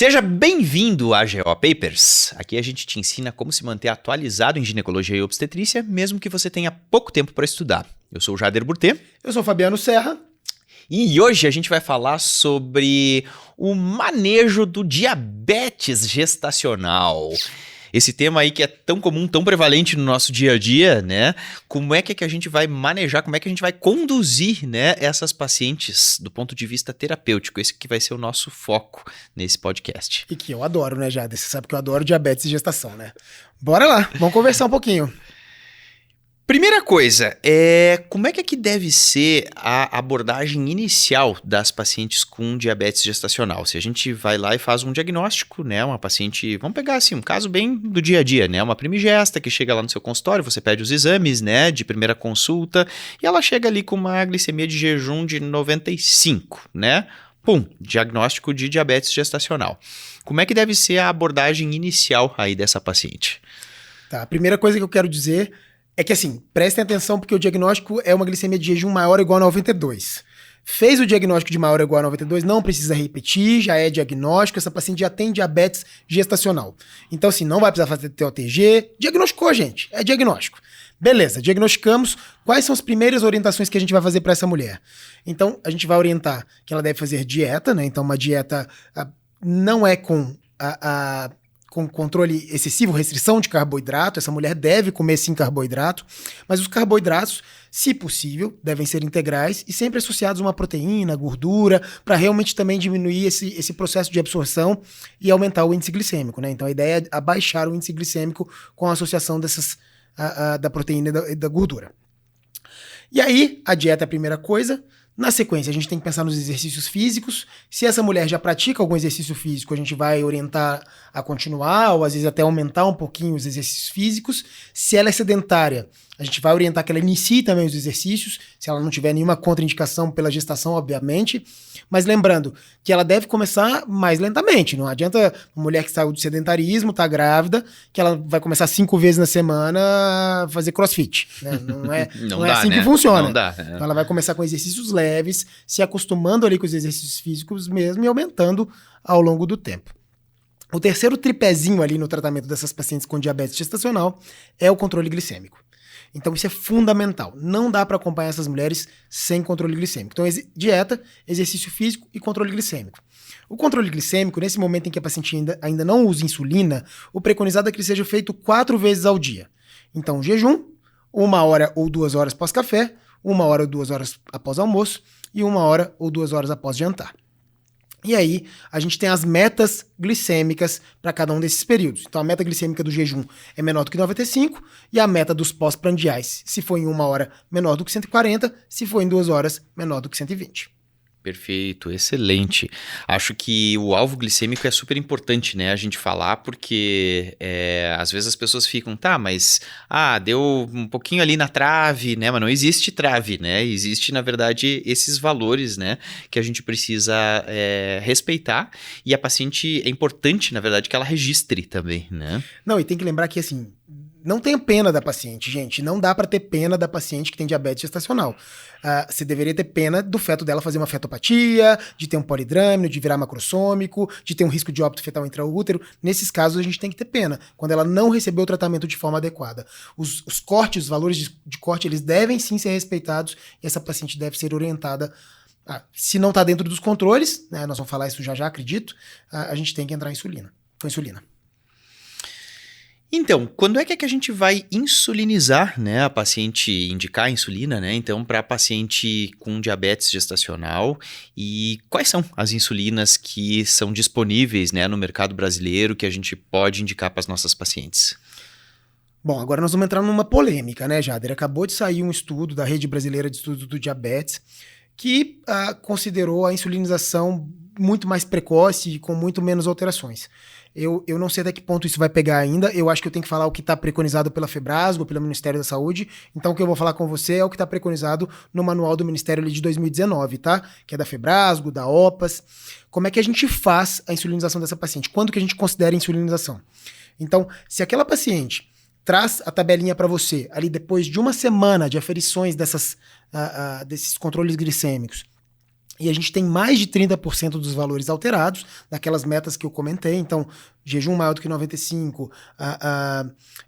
Seja bem-vindo à GO Papers. Aqui a gente te ensina como se manter atualizado em ginecologia e obstetrícia, mesmo que você tenha pouco tempo para estudar. Eu sou o Jader Burtê. Eu sou o Fabiano Serra. E hoje a gente vai falar sobre o manejo do diabetes gestacional. Esse tema aí que é tão comum, tão prevalente no nosso dia a dia, né? Como é que a gente vai manejar, como é que a gente vai conduzir, né, essas pacientes do ponto de vista terapêutico? Esse que vai ser o nosso foco nesse podcast. E que eu adoro, né, Jade? Você sabe que eu adoro diabetes e gestação, né? Bora lá, vamos conversar um pouquinho. Primeira coisa, como é que deve ser a abordagem inicial das pacientes com diabetes gestacional? Se a gente vai lá e faz um diagnóstico, né, uma paciente, vamos pegar assim, um caso bem do dia a dia, né, uma primigesta que chega lá no seu consultório, você pede os exames, né, de primeira consulta, e ela chega ali com uma glicemia de jejum de 95, né, pum, diagnóstico de diabetes gestacional. Como é que deve ser a abordagem inicial aí dessa paciente? Tá, a primeira coisa que eu quero dizer é que, assim, prestem atenção porque o diagnóstico é uma glicemia de jejum maior ou igual a 92. Fez o diagnóstico de maior ou igual a 92, não precisa repetir, já é diagnóstico, essa paciente já tem diabetes gestacional. Então, assim, não vai precisar fazer TOTG, diagnosticou, gente, é diagnóstico. Beleza, diagnosticamos, quais são as primeiras orientações que a gente vai fazer para essa mulher? Então, a gente vai orientar que ela deve fazer dieta, né? Então, uma dieta não é com com controle excessivo, restrição de carboidrato, essa mulher deve comer sim carboidrato, mas os carboidratos, se possível, devem ser integrais e sempre associados a uma proteína, gordura, para realmente também diminuir esse processo de absorção e aumentar o índice glicêmico, né? Então a ideia é abaixar o índice glicêmico com a associação da proteína e da gordura. E aí, a dieta é a primeira coisa. Na sequência, a gente tem que pensar nos exercícios físicos. Se essa mulher já pratica algum exercício físico, a gente vai orientar a continuar, ou às vezes até aumentar um pouquinho os exercícios físicos. Se ela é sedentária, a gente vai orientar que ela inicie também os exercícios, se ela não tiver nenhuma contraindicação pela gestação, obviamente. Mas lembrando que ela deve começar mais lentamente. Não adianta uma mulher que saiu do sedentarismo, está grávida, que ela vai começar 5 vezes na semana a fazer crossfit. Né? Não é assim, né, que funciona. Não dá. Então ela vai começar com exercícios leves, se acostumando ali com os exercícios físicos mesmo e aumentando ao longo do tempo. O terceiro tripézinho ali no tratamento dessas pacientes com diabetes gestacional é o controle glicêmico. Então isso é fundamental. Não dá para acompanhar essas mulheres sem controle glicêmico. Então dieta, exercício físico e controle glicêmico. O controle glicêmico, nesse momento em que a paciente ainda não usa insulina, o preconizado é que ele seja feito 4 vezes ao dia. Então jejum, 1 hora ou 2 horas pós-café, 1 hora ou 2 horas após almoço e 1 hora ou 2 horas após jantar. E aí, a gente tem as metas glicêmicas para cada um desses períodos. Então, a meta glicêmica do jejum é menor do que 95 e a meta dos pós-prandiais, se for em 1 hora, menor do que 140, se for em 2 horas, menor do que 120. Perfeito, excelente. Acho que o alvo glicêmico é super importante, né, a gente falar, porque às vezes as pessoas ficam, tá, mas deu um pouquinho ali na trave, né, mas não existe trave, né, existe, na verdade, esses valores, né, que a gente precisa respeitar, e a paciente, é importante, na verdade, que ela registre também, né. Não, e tem que lembrar que, assim, não tenha pena da paciente, gente. Não dá para ter pena da paciente que tem diabetes gestacional. Você deveria ter pena do feto dela fazer uma fetopatia, de ter um polidrâmino, de virar macrossômico, de ter um risco de óbito fetal intraútero. Nesses casos, a gente tem que ter pena, quando ela não recebeu o tratamento de forma adequada. Os cortes, os valores de corte, eles devem sim ser respeitados e essa paciente deve ser orientada. Se não está dentro dos controles, né, nós vamos falar isso já, acredito, a gente tem que entrar com insulina. Então, quando é que a gente vai insulinizar, né, a paciente, indicar a insulina, né, então, para a paciente com diabetes gestacional, e quais são as insulinas que são disponíveis, né, no mercado brasileiro que a gente pode indicar para as nossas pacientes? Bom, agora nós vamos entrar numa polêmica, né, Jader? Acabou de sair um estudo da Rede Brasileira de Estudos do Diabetes que considerou a insulinização muito mais precoce e com muito menos alterações. Eu não sei até que ponto isso vai pegar ainda. Eu acho que eu tenho que falar o que está preconizado pela Febrasgo, pelo Ministério da Saúde. Então o que eu vou falar com você é o que está preconizado no manual do Ministério ali de 2019, tá? Que é da Febrasgo, da OPAS. Como é que a gente faz a insulinização dessa paciente? Quando que a gente considera a insulinização? Então, se aquela paciente traz a tabelinha para você ali depois de uma semana de aferições desses controles glicêmicos e a gente tem mais de 30% dos valores alterados, daquelas metas que eu comentei. Então, jejum maior do que 95,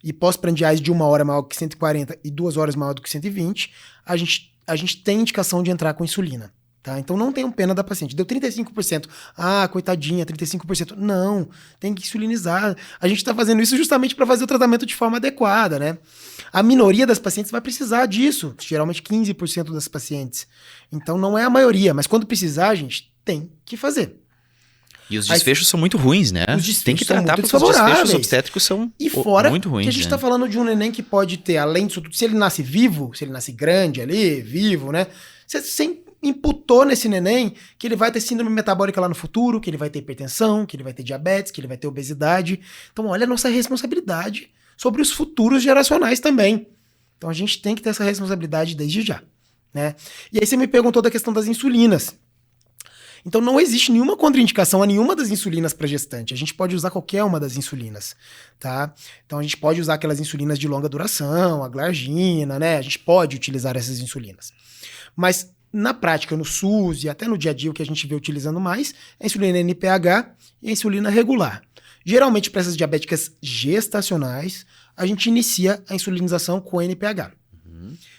e pós-prandiais de 1 hora maior do que 140 e 2 horas maior do que 120, a gente tem indicação de entrar com insulina. Tá? Então não tenham pena da paciente. Deu 35%. Ah, coitadinha, 35%. Não, tem que insulinizar. A gente está fazendo isso justamente para fazer o tratamento de forma adequada, né? A minoria das pacientes vai precisar disso. Geralmente 15% das pacientes. Então não é a maioria, mas quando precisar, a gente tem que fazer. E os desfechos são muito ruins, né? Os desfechos tem que tratar porque os desfechos obstétricos são e fora muito ruins. Que a gente está falando de um neném que pode ter, além disso tudo, se ele nasce vivo, se ele nasce grande ali, vivo, né? Você imputou nesse neném que ele vai ter síndrome metabólica lá no futuro, que ele vai ter hipertensão, que ele vai ter diabetes, que ele vai ter obesidade. Então, olha a nossa responsabilidade sobre os futuros geracionais também. Então, a gente tem que ter essa responsabilidade desde já, né? E aí você me perguntou da questão das insulinas. Então, não existe nenhuma contraindicação a nenhuma das insulinas para gestante. A gente pode usar qualquer uma das insulinas, tá? Então, a gente pode usar aquelas insulinas de longa duração, a glargina, né? A gente pode utilizar essas insulinas. Mas, na prática, no SUS e até no dia a dia, o que a gente vê utilizando mais é a insulina NPH e a insulina regular. Geralmente, para essas diabéticas gestacionais, a gente inicia a insulinização com NPH.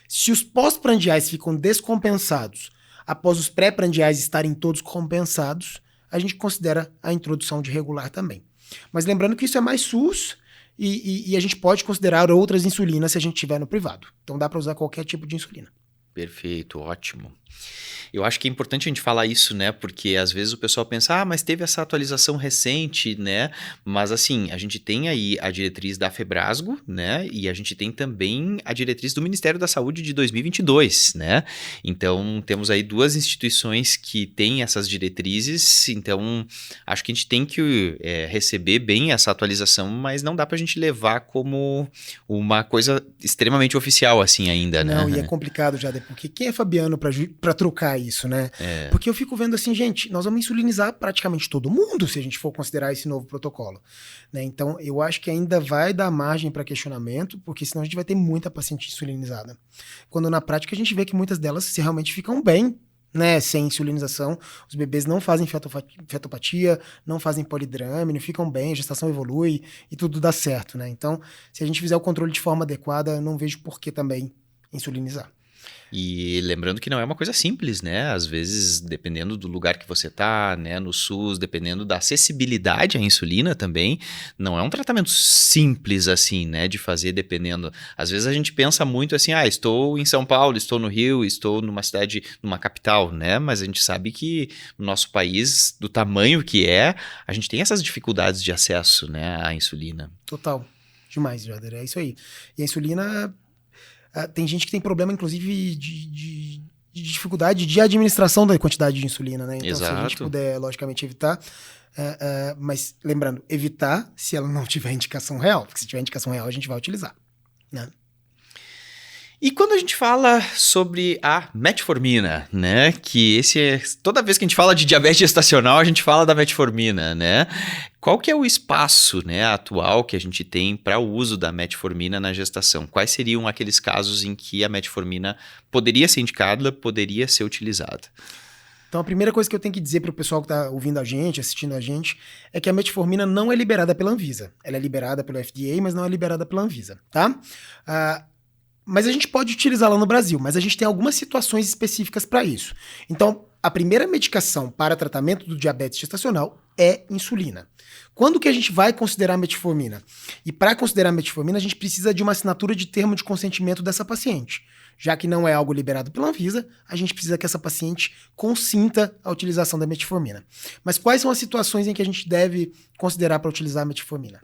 Se os pós-prandiais ficam descompensados após os pré-prandiais estarem todos compensados, a gente considera a introdução de regular também. Mas lembrando que isso é mais SUS e a gente pode considerar outras insulinas se a gente tiver no privado. Então dá para usar qualquer tipo de insulina. Perfeito, ótimo. Eu acho que é importante a gente falar isso, né? Porque às vezes o pessoal pensa, mas teve essa atualização recente, né? Mas assim, a gente tem aí a diretriz da Febrasgo, né? E a gente tem também a diretriz do Ministério da Saúde de 2022, né? Então, temos aí 2 instituições que têm essas diretrizes, então acho que a gente tem que receber bem essa atualização, mas não dá pra gente levar como uma coisa extremamente oficial assim ainda, né? Não, e é complicado já, porque quem é Fabiano pra trocar isso, né? Porque eu fico vendo assim, gente, nós vamos insulinizar praticamente todo mundo se a gente for considerar esse novo protocolo, né? Então, eu acho que ainda vai dar margem para questionamento, porque senão a gente vai ter muita paciente insulinizada. Quando na prática a gente vê que muitas delas se realmente ficam bem, né, sem insulinização, os bebês não fazem fetopatia, não fazem polidrâmino, ficam bem, a gestação evolui e tudo dá certo, né? Então, se a gente fizer o controle de forma adequada, eu não vejo por que também insulinizar. E lembrando que não é uma coisa simples, né? Às vezes, dependendo do lugar que você tá, né, no SUS, dependendo da acessibilidade à insulina também, não é um tratamento simples assim, né, de fazer dependendo. Às vezes a gente pensa muito assim, estou em São Paulo, estou no Rio, estou numa cidade, numa capital, né? Mas a gente sabe que no nosso país, do tamanho que é, a gente tem essas dificuldades de acesso, né, à insulina. Total. Demais, Jader. É isso aí. E a insulina... tem gente que tem problema, inclusive, de dificuldade de administração da quantidade de insulina, né? Então, Exato. Se a gente puder, logicamente, evitar. Mas, lembrando, evitar se ela não tiver indicação real. Porque se tiver indicação real, a gente vai utilizar, né? E quando a gente fala sobre a metformina, né, que toda vez que a gente fala de diabetes gestacional, a gente fala da metformina, né? Qual que é o espaço, né, atual que a gente tem para o uso da metformina na gestação? Quais seriam aqueles casos em que a metformina poderia ser indicada, poderia ser utilizada? Então, a primeira coisa que eu tenho que dizer para o pessoal que está ouvindo a gente, assistindo a gente, é que a metformina não é liberada pela Anvisa. Ela é liberada pelo FDA, mas não é liberada pela Anvisa, tá? Mas a gente pode utilizá-la no Brasil, mas a gente tem algumas situações específicas para isso. Então, a primeira medicação para tratamento do diabetes gestacional é insulina. Quando que a gente vai considerar metformina? E para considerar metformina, a gente precisa de uma assinatura de termo de consentimento dessa paciente. Já que não é algo liberado pela Anvisa, a gente precisa que essa paciente consinta a utilização da metformina. Mas quais são as situações em que a gente deve considerar para utilizar a metformina?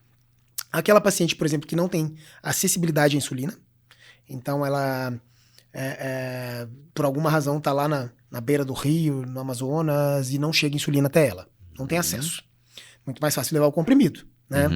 Aquela paciente, por exemplo, que não tem acessibilidade à insulina, então ela, por alguma razão, está lá na beira do rio, no Amazonas, e não chega insulina até ela. Não tem acesso. Muito mais fácil levar o comprimido, né?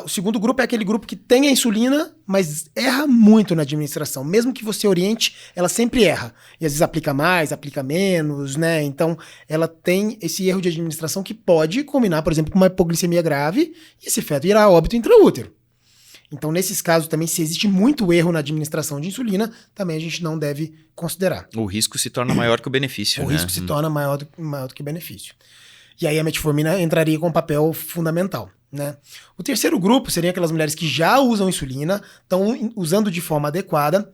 O segundo grupo é aquele grupo que tem a insulina, mas erra muito na administração. Mesmo que você oriente, ela sempre erra. E às vezes aplica mais, aplica menos, né? Então, ela tem esse erro de administração que pode combinar, por exemplo, com uma hipoglicemia grave, e esse feto irá a óbito intraútero. Então, nesses casos também, se existe muito erro na administração de insulina, também a gente não deve considerar. O risco se torna maior que o benefício, O né? risco se torna maior do que o benefício. E aí a metformina entraria com um papel fundamental, né? O terceiro grupo seriam aquelas mulheres que já usam insulina, estão usando de forma adequada,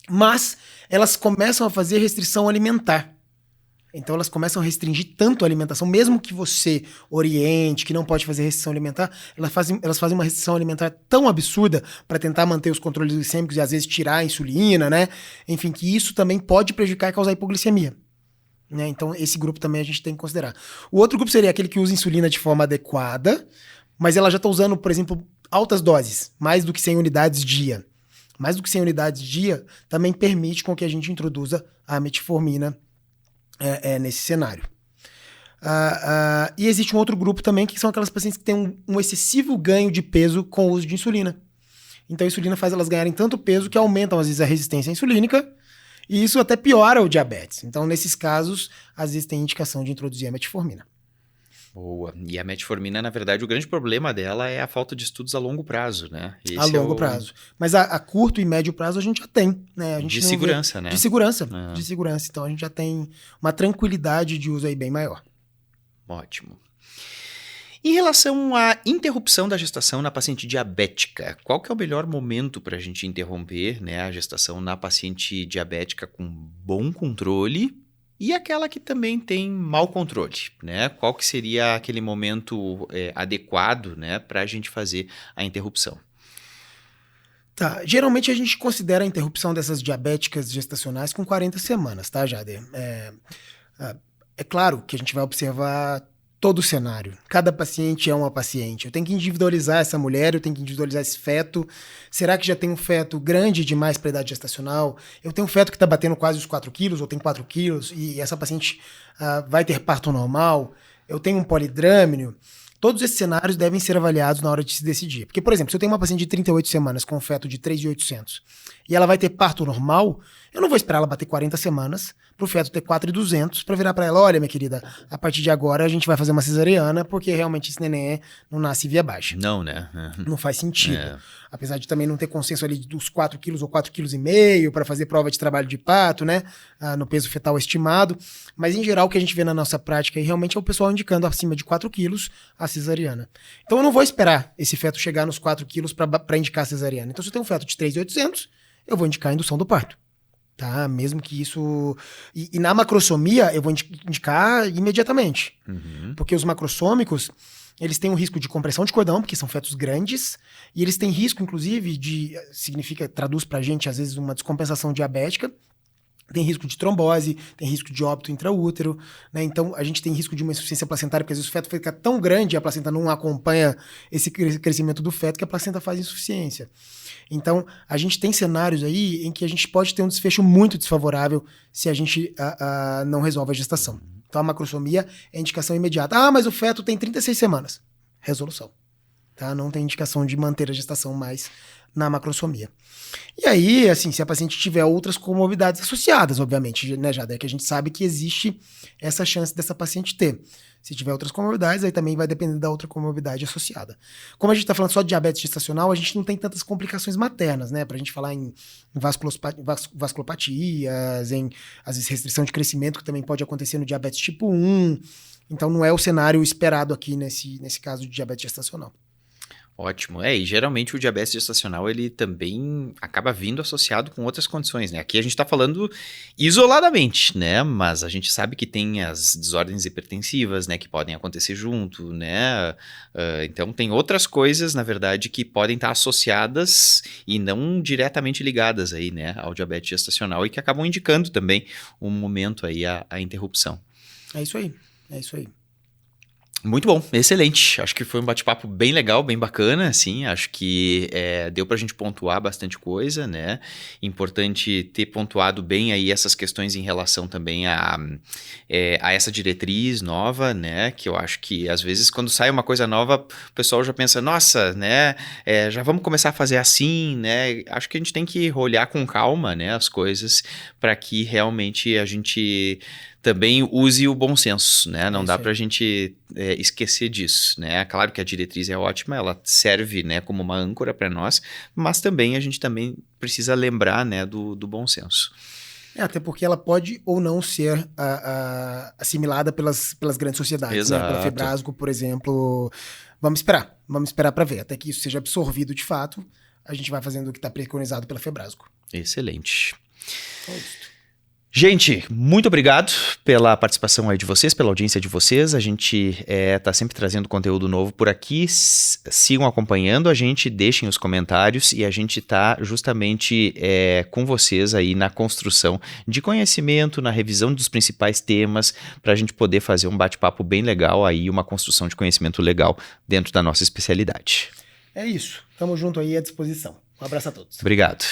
mas elas começam a fazer restrição alimentar. Então elas começam a restringir tanto a alimentação, mesmo que você oriente, que não pode fazer restrição alimentar, elas fazem uma restrição alimentar tão absurda para tentar manter os controles glicêmicos e às vezes tirar a insulina, né? Enfim, que isso também pode prejudicar e causar hipoglicemia. Né? Então esse grupo também a gente tem que considerar. O outro grupo seria aquele que usa insulina de forma adequada, mas ela já está usando, por exemplo, altas doses, mais do que 100 unidades dia. Mais do que 100 unidades dia também permite com que a gente introduza a metformina nesse cenário. E existe um outro grupo também, que são aquelas pacientes que têm um excessivo ganho de peso com o uso de insulina. Então a insulina faz elas ganharem tanto peso que aumentam, às vezes, a resistência insulínica, e isso até piora o diabetes. Então, nesses casos, às vezes tem indicação de introduzir a metformina. Boa. E a metformina, na verdade, o grande problema dela é a falta de estudos a longo prazo, né? A longo prazo. Mas a curto e médio prazo a gente já tem, né? A gente de segurança, né? De segurança. Então a gente já tem uma tranquilidade de uso aí bem maior. Ótimo. Em relação à interrupção da gestação na paciente diabética, qual que é o melhor momento para a gente interromper, né, a gestação na paciente diabética com bom controle e aquela que também tem mau controle, né? Qual que seria aquele momento adequado, né, para a gente fazer a interrupção? Tá, geralmente a gente considera a interrupção dessas diabéticas gestacionais com 40 semanas, tá, Jader? É claro que a gente vai observar todo o cenário. Cada paciente é uma paciente. Eu tenho que individualizar essa mulher, eu tenho que individualizar esse feto. Será que já tem um feto grande demais para a idade gestacional? Eu tenho um feto que está batendo quase os 4 quilos, ou tem 4 quilos, e essa paciente vai ter parto normal? Eu tenho um polidrâmino? Todos esses cenários devem ser avaliados na hora de se decidir. Porque, por exemplo, se eu tenho uma paciente de 38 semanas com um feto de 3.800 e ela vai ter parto normal, eu não vou esperar ela bater 40 semanas para o feto ter 4.200 para virar para ela, olha, minha querida, a partir de agora a gente vai fazer uma cesariana porque realmente esse neném não nasce via baixa. Não, né? Não faz sentido. Apesar de também não ter consenso ali dos 4 quilos ou 4,5 kg para fazer prova de trabalho de parto, né? No peso fetal estimado. Mas, em geral, o que a gente vê na nossa prática aí, realmente é o pessoal indicando acima de 4 quilos a cesariana. Então, eu não vou esperar esse feto chegar nos 4 quilos para indicar a cesariana. Então, se eu tenho um feto de 3.800, eu vou indicar a indução do parto. Tá? Mesmo que isso... E na macrosomia, eu vou indicar imediatamente. Uhum. Porque os macrossômicos, eles têm um risco de compressão de cordão, porque são fetos grandes, e eles têm risco, inclusive, traduz pra gente, às vezes, uma descompensação diabética, tem risco de trombose, tem risco de óbito intraútero, né? Então a gente tem risco de uma insuficiência placentária, porque às vezes o feto fica tão grande e a placenta não acompanha esse crescimento do feto que a placenta faz insuficiência. Então a gente tem cenários aí em que a gente pode ter um desfecho muito desfavorável se a gente não resolve a gestação. Então a macrosomia é indicação imediata. Ah, mas o feto tem 36 semanas. Resolução. Tá? Não tem indicação de manter a gestação mais na macrosomia. E aí, assim, se a paciente tiver outras comorbidades associadas, obviamente, né, Jader, que a gente sabe que existe essa chance dessa paciente ter. Se tiver outras comorbidades, aí também vai depender da outra comorbidade associada. Como a gente está falando só de diabetes gestacional, a gente não tem tantas complicações maternas, né? Pra gente falar em vasculopatias, em, às vezes, restrição de crescimento, que também pode acontecer no diabetes tipo 1. Então, não é o cenário esperado aqui nesse caso de diabetes gestacional. Ótimo. E geralmente o diabetes gestacional, ele também acaba vindo associado com outras condições, né? Aqui a gente está falando isoladamente, né? Mas a gente sabe que tem as desordens hipertensivas, né? Que podem acontecer junto, né? Então tem outras coisas, na verdade, que podem estar associadas e não diretamente ligadas aí, né? Ao diabetes gestacional e que acabam indicando também um momento aí a interrupção. É isso aí. Muito bom, excelente. Acho que foi um bate-papo bem legal, bem bacana, assim. Acho que deu pra gente pontuar bastante coisa, né? Importante ter pontuado bem aí essas questões em relação também a essa diretriz nova, né? Que eu acho que, às vezes, quando sai uma coisa nova, o pessoal já pensa, nossa, né? Já vamos começar a fazer assim, né? Acho que a gente tem que olhar com calma, né? As coisas para que realmente a gente também use o bom senso, né? Não É dá isso aí. pra gente esquecer disso, né? Claro que a diretriz é ótima, ela serve, né, como uma âncora para nós, mas também a gente também precisa lembrar, né, do bom senso. Até porque ela pode ou não ser assimilada pelas grandes sociedades, né? Pela Exato. Febrasgo, por exemplo. Vamos esperar para ver. Até que isso seja absorvido de fato, a gente vai fazendo o que está preconizado pela Febrasgo. Excelente. Só isso. Gente, muito obrigado pela participação aí de vocês, pela audiência de vocês. A gente tá sempre trazendo conteúdo novo por aqui. Sigam acompanhando a gente, deixem os comentários e a gente tá justamente com vocês aí na construção de conhecimento, na revisão dos principais temas, para a gente poder fazer um bate-papo bem legal aí, uma construção de conhecimento legal dentro da nossa especialidade. É isso. Tamo junto aí à disposição. Um abraço a todos. Obrigado.